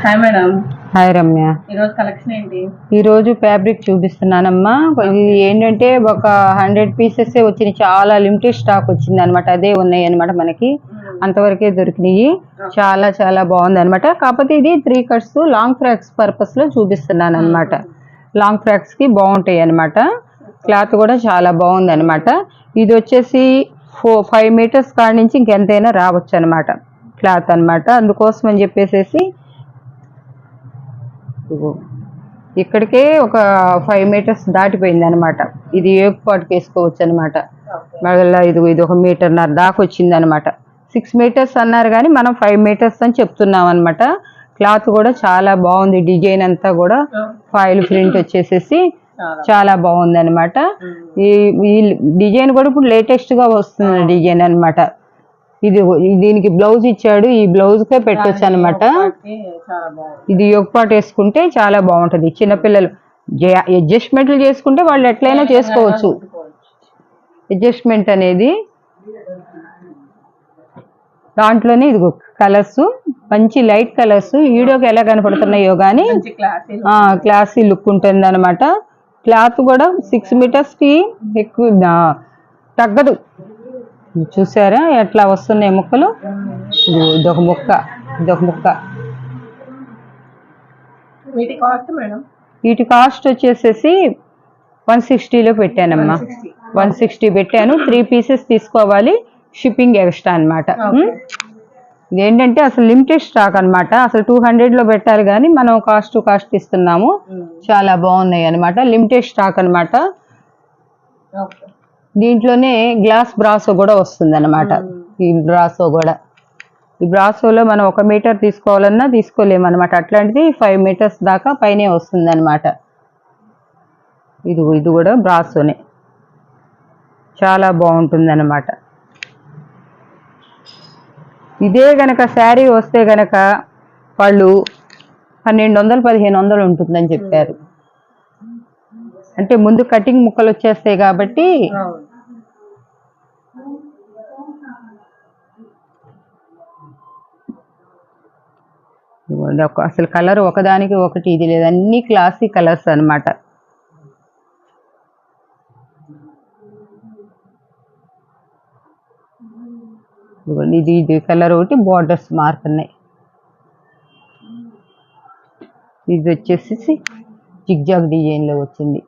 Hi madam. Hi Ramya. ఈరోజు collection ఏంటి? ఈరోజు ఫ్యాబ్రిక్ చూపిస్తున్నానమ్మా. ఇది ఏంటంటే ఒక 100 పీసెస్ వచ్చినాయి, చాలా లిమిటెడ్ స్టాక్ వచ్చింది అనమాట. అదే ఉన్నాయి అనమాట, మనకి అంతవరకే దొరికినాయి. చాలా చాలా బాగుంది అనమాట. కాకపోతే ఇది 3 కట్స్ లాంగ్ ఫ్రాక్స్ పర్పస్ లో చూపిస్తున్నాను అనమాట. లాంగ్ ఫ్రాక్స్ కి బాగుంటాయి అనమాట. క్లాత్ కూడా చాలా బాగుంది అనమాట. ఇది వచ్చేసి 5 మీటర్స్ కాడి నుంచి ఇంకెంతైనా రావచ్చు అనమాట క్లాత్ అనమాట. అందుకోసం అని చెప్పేసి ఇక్కడికే ఒక 5 మీటర్స్ దాటిపోయింది అనమాట. ఇది ఏపుపాటుకు వేసుకోవచ్చు అనమాట. మళ్ళీ ఇది 1.5 మీటర్ దాకా వచ్చింది అనమాట. 6 మీటర్స్ అన్నారు కానీ మనం 5 మీటర్స్ అని చెప్తున్నాం అనమాట. క్లాత్ కూడా చాలా బాగుంది. డిజైన్ అంతా కూడా ఫాయిల్ ప్రింట్ వచ్చేసేసి చాలా బాగుంది అనమాట. ఈ డిజైన్ కూడా ఇప్పుడు లేటెస్ట్ గా వస్తున్న డిజైన్ అనమాట. ఇది దీనికి బ్లౌజ్ ఇచ్చాడు, ఈ బ్లౌజ్ కే పెట్టొచ్చు అనమాట. ఇది యొక్కపాటు వేసుకుంటే చాలా బాగుంటది. చిన్నపిల్లలు అడ్జస్ట్మెంట్లు చేసుకుంటే వాళ్ళు ఎట్లయినా చేసుకోవచ్చు. అడ్జస్ట్మెంట్ అనేది దాంట్లోనే ఇది కలర్స్ మంచి లైట్ కలర్స్ వీడియోకి ఎలా కనపడుతున్నాయో కానీ క్లాసీ లుక్ ఉంటుంది అనమాట. క్లాత్ కూడా 6 మీటర్స్ కి ఎక్కువ తగ్గదు. చూసారా ఎట్లా వస్తున్నాయి ముక్కలు. ఇదొక ముక్క, ఇదొక ముక్క. వీటి కాస్ట్ వచ్చేసేసి 160లో పెట్టానమ్మా. 160 పెట్టాను. 3 పీసెస్ తీసుకోవాలి, షిప్పింగ్ ఎక్స్ట్రా అనమాట. ఇదేంటంటే అసలు లిమిటెడ్ స్టాక్ అనమాట. అసలు 200లో పెట్టాలి కానీ మనం కాస్ట్ ఇస్తున్నాము. చాలా బాగున్నాయి అనమాట. లిమిటెడ్ స్టాక్ అనమాట. దీంట్లోనే గ్లాస్ బ్రాసో కూడా వస్తుంది అనమాట. ఈ బ్రాసో కూడా, ఈ బ్రాసోలో మనం 1 మీటర్ తీసుకోవాలన్నా తీసుకోలేము అనమాట. అట్లాంటిది 5 మీటర్స్ దాకా పైనే వస్తుంది అనమాట. ఇది కూడా బ్రాసోనే, చాలా బాగుంటుంది అనమాట. ఇదే గనక శారీ వస్తే గనక వాళ్ళు 1200-1500 ఉంటుందని చెప్పారు. అంటే ముందు కటింగ్ ముక్కలు వచ్చేస్తాయి కాబట్టి. అసలు కలర్ ఒకదానికి ఒకటి ఇది లేదు, అన్ని క్లాసీ కలర్స్ అనమాట. ఇది కలర్ ఒకటి, బార్డర్స్ మారుతున్నాయి. ఇది వచ్చేసి జిగ్జాగ్ డిజైన్ లో వచ్చింది.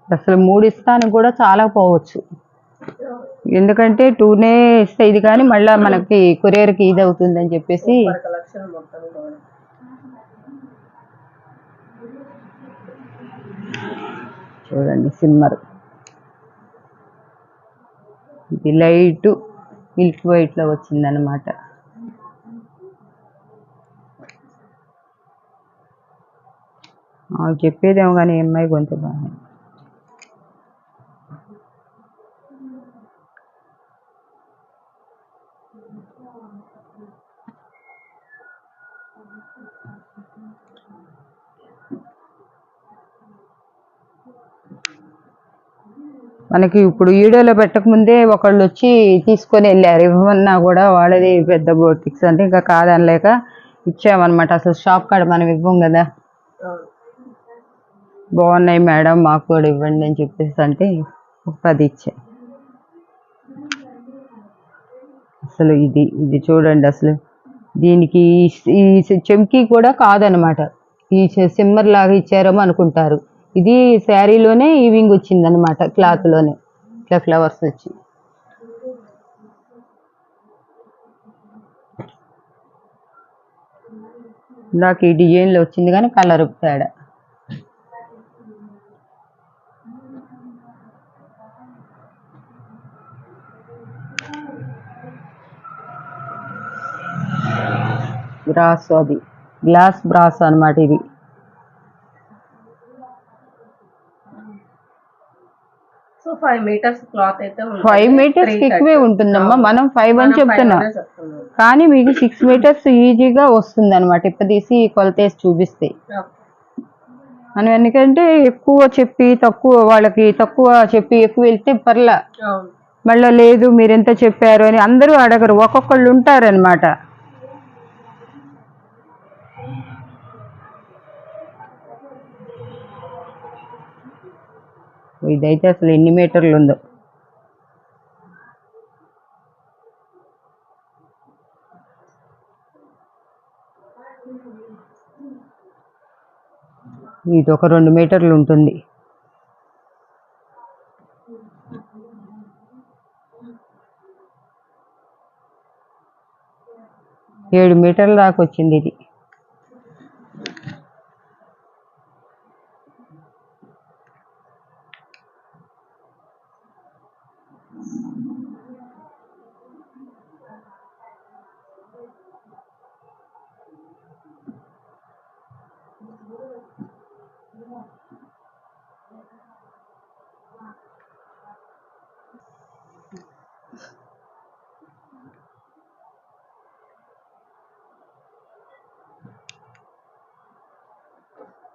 అసలు 3 ఇస్తానికి కూడా చాలా పోవచ్చు, ఎందుకంటే 2నే ఇస్తే ఇది కానీ మళ్ళీ మనకి కొరియర్కి ఇది అవుతుంది అని చెప్పేసి. చూడండి సిమ్మర్, ఇది లైట్ మిల్క్ వైట్ లో వచ్చిందనమాట. చెప్పేదేమో కానీ అమ్మాయి కొంచెం బాగా. మనకి ఇప్పుడు వీడియోలో పెట్టకముందే ఒకళ్ళు వచ్చి తీసుకొని వెళ్ళారు. ఇవ్వమన్నా కూడా వాళ్ళది పెద్ద బోటిక్స్ అంటే ఇంకా కాదనలేక ఇచ్చామన్నమాట. అసలు షాప్ కాడ మనం ఇవ్వం కదా. బాగున్నాయి మేడం మాకు కూడా ఇవ్వండి అని చెప్పేసి అంటే 10 ఇచ్చా. అసలు ఇది చూడండి, అసలు దీనికి ఈ చెంకి కూడా కాదనమాట. ఈ సిమ్మర్ లాగా ఇచ్చారేమో అనుకుంటారు. ఇది శారీలోనే ఈవింగ్ వచ్చింది అనమాట. క్లాత్ లోనే ఇట్లా ఫ్లవర్స్ వచ్చి. నాకు ఈ డిజైన్లో వచ్చింది కానీ కలర్ తేడా. బ్రాసో, అది గ్లాస్ బ్రాసో అనమాట. ఇది 5 మీటర్స్ క్లాత్ అయితే 5 మీటర్స్ ఎక్కువే ఉంటుందమ్మా. మనం 5 అని చెప్తున్నాం కానీ మీకు 6 మీటర్స్ ఈజీగా వస్తుంది అనమాట. ఇప్ప తీసి కొలతేసి చూపిస్తే మనం ఎందుకంటే ఎక్కువ చెప్పి తక్కువ వాళ్ళకి తక్కువ చెప్పి ఎక్కువ వెళ్తే పర్లా, అవును. మళ్ళీ లేదు మీరు ఎంత చెప్పారు అని అందరూ అడగరు, ఒక్కొక్కళ్ళు ఉంటారనమాట. ఇదైతే అసలు ఎన్ని మీటర్లు ఉందో. ఇది ఒక 2 మీటర్లు ఉంటుంది. ఏడు మీటర్ల దాకా వచ్చింది ఇది.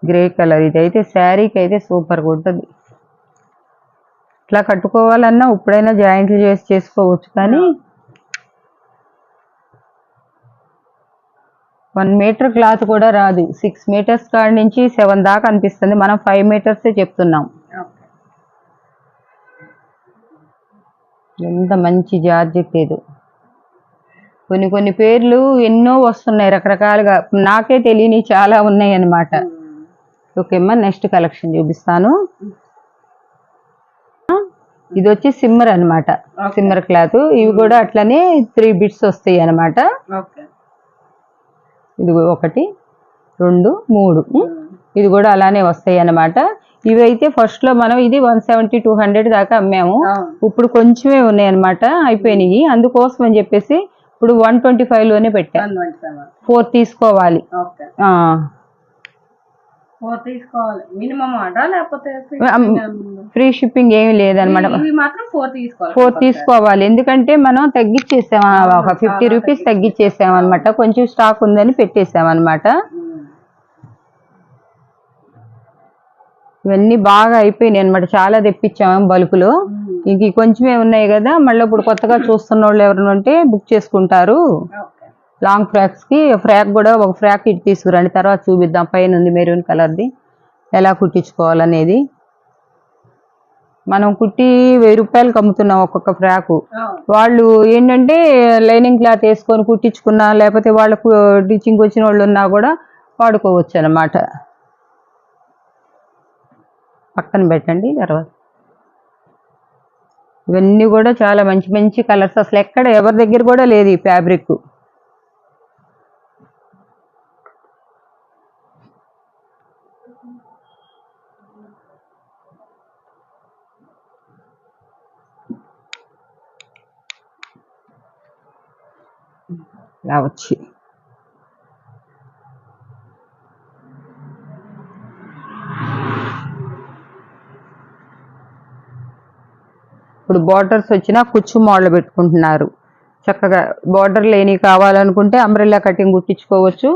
గ్రే కలర్, ఇదైతే శారీకి అయితే సూపర్గా ఉంటుంది. ఇట్లా కట్టుకోవాలన్నా ఇప్పుడైనా జాయింట్లు చేసి చేసుకోవచ్చు, కానీ 1 మీటర్ క్లాత్ కూడా రాదు. 6 మీటర్స్ కాడి నుంచి 7 దాకా అనిపిస్తుంది, మనం 5 మీటర్సే చెప్తున్నాం. ఎంత మంచి జార్జెట్ ఇది. కొన్ని పేర్లు ఎన్నో వస్తున్నాయి రకరకాలుగా, నాకే తెలియని చాలా ఉన్నాయి అన్నమాట. ఓకే అమ్మా, నెక్స్ట్ కలెక్షన్ చూపిస్తాను. ఇది వచ్చి సిమ్మర్ అన్నమాట, సిమ్మర్ క్లాత్. ఇవి కూడా అట్లనే 3 బిట్స్ వస్తాయి అన్నమాట. ఇది 1 2 3, ఇది కూడా అలానే వస్తాయి అన్నమాట. ఇవి అయితే ఫస్ట్ లో మనం ఇది 170 200 దాకా అమ్మాము. ఇప్పుడు కొంచెమే ఉన్నాయి అన్నమాట, అయిపోయినాయి. అందుకోసం అని చెప్పేసి ఇప్పుడు 125 లోనే పెట్టా. 4 తీసుకోవాలి. ఫ్రీ షిప్పింగ్ ఏమి లేదనమాట. 4 తీసుకోవాలి, ఎందుకంటే మనం తగ్గించేసాం, ఒక 50 రూపీస్ తగ్గించేసాం అనమాట. కొంచెం స్టాక్ ఉందని పెట్టేసాం అనమాట. ఇవన్నీ బాగా అయిపోయినాయి అనమాట, చాలా తెప్పించాము బల్క్లో. ఇంక కొంచెమే ఉన్నాయి కదా, మళ్ళీ ఇప్పుడు కొత్తగా చూస్తున్న వాళ్ళు ఎవరైనా ఉంటే బుక్ చేసుకుంటారు. లాంగ్ ఫ్రాక్స్ కి ఫ్రాక్ కూడా ఒక ఫ్రాక్ ఇటు తీసుకురండి, తర్వాత చూపిద్దాం. పైన ఉంది మెరూన్ కలర్ది, ఎలా కుట్టించుకోవాలనేది. మనం కుట్టి 1000 రూపాయలకి అమ్ముతున్నాం ఒక్కొక్క ఫ్రాకు. వాళ్ళు ఏంటంటే లైనింగ్ క్లాత్ వేసుకొని కుట్టించుకున్నా, లేకపోతే వాళ్ళకు టీచింగ్ వచ్చిన వాళ్ళు ఉన్నా కూడా వాడుకోవచ్చు అన్నమాట. పక్కన పెట్టండి. తర్వాత ఇవన్నీ కూడా చాలా మంచి మంచి కలర్స్, అసలు ఎక్కడ ఎవరి దగ్గర కూడా లేదు ఈ ఫ్యాబ్రిక్. ఇలా వచ్చి ఇప్పుడు బార్డర్స్ వచ్చినా కుచ్చు మోడల్ పెట్టుకుంటున్నారు. చక్కగా బార్డర్ లేని కావాలనుకుంటే అంబ్రెల్లా కటింగ్ కుట్టించుకోవచ్చు,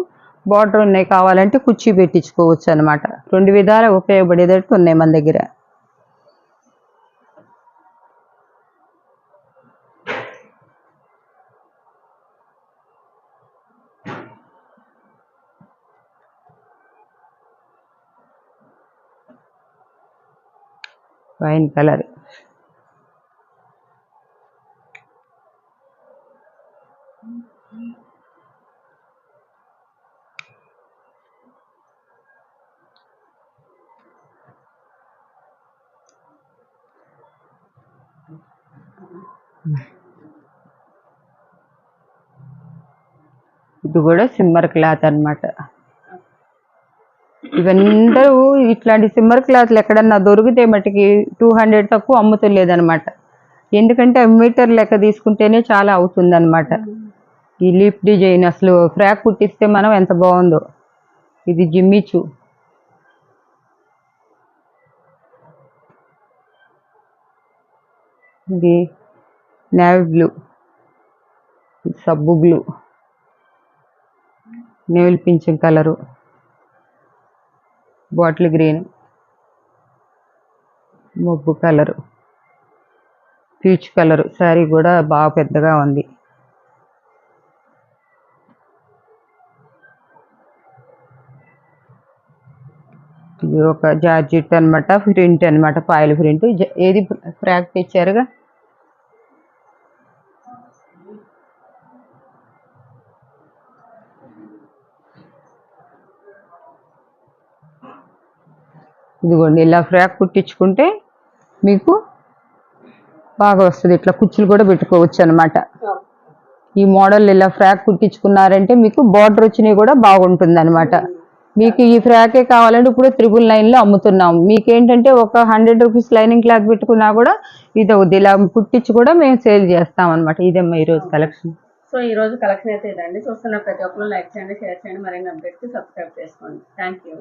బార్డర్ ఉన్నాయి కావాలంటే కుర్చీ పెట్టించుకోవచ్చు అనమాట. 2 విధాలు ఉపయోగపడేటట్టు ఉన్నాయి మన దగ్గర. వైన్ కలర్, ఇది కూడా సిమ్మర్ క్లాత్ అన్నమాట. ఇవందరూ ఇట్లాంటి సిమ్మర్ క్లాత్లు ఎక్కడన్నా దొరికితే మటుకి 200 తక్కువ అమ్ముతలేదన్నమాట. ఎందుకంటే మీటర్ లెక్క తీసుకుంటేనే చాలా అవుతుంది అనమాట. ఈ లీప్ డిజైన్ అసలు ఫ్రాక్ కుట్టిస్తే మనం ఎంత బాగుందో. ఇది జిమ్మిచు, ఇది నేవీ బ్లూ, ఇది సబ్బు బ్లూ, నేవీ పింఛం కలరు, బాటిల్ గ్రీన్, మొగ్గు కలరు, పీచ్ కలరు. శారీ కూడా బాగా పెద్దగా ఉంది. ఇది ఒక జార్జెట్ అనమాట, ప్రింట్ అనమాట, పాయల ప్రింట్. ఏది ఫ్రాక్ తెచ్చారుగా. ఇదిగోండి, ఇలా ఫ్రాక్ కుట్టించుకుంటే మీకు బాగా వస్తుంది. ఇట్లా కుచ్చులు కూడా పెట్టుకోవచ్చు అనమాట. ఈ మోడల్ ఇలా ఫ్రాక్ కుట్టించుకున్నారంటే మీకు బార్డర్ వచ్చినవి కూడా బాగుంటుంది అనమాట. మీకు ఈ ఫ్రాకే కావాలంటే ఇప్పుడు 999లో అమ్ముతున్నాం. మీకేంటంటే ఒక 100 రూపీస్ లైనింగ్ క్లాత్ పెట్టుకున్నా కూడా ఇది అవుద్ది. ఇలా కుట్టించి కూడా మేము సేల్ చేస్తాం అనమాట. ఇదేమ్మా ఈరోజు కలెక్షన్. సో ఈ రోజు కలెక్షన్ అయితే ఇదండి. చూస్తున్న ప్రతి ఒక్కరు లైక్ చేయండి, షేర్ చేయండి, మరిన్ని అప్డేట్స్ సబ్స్క్రైబ్ చేసుకోండి. Thank you.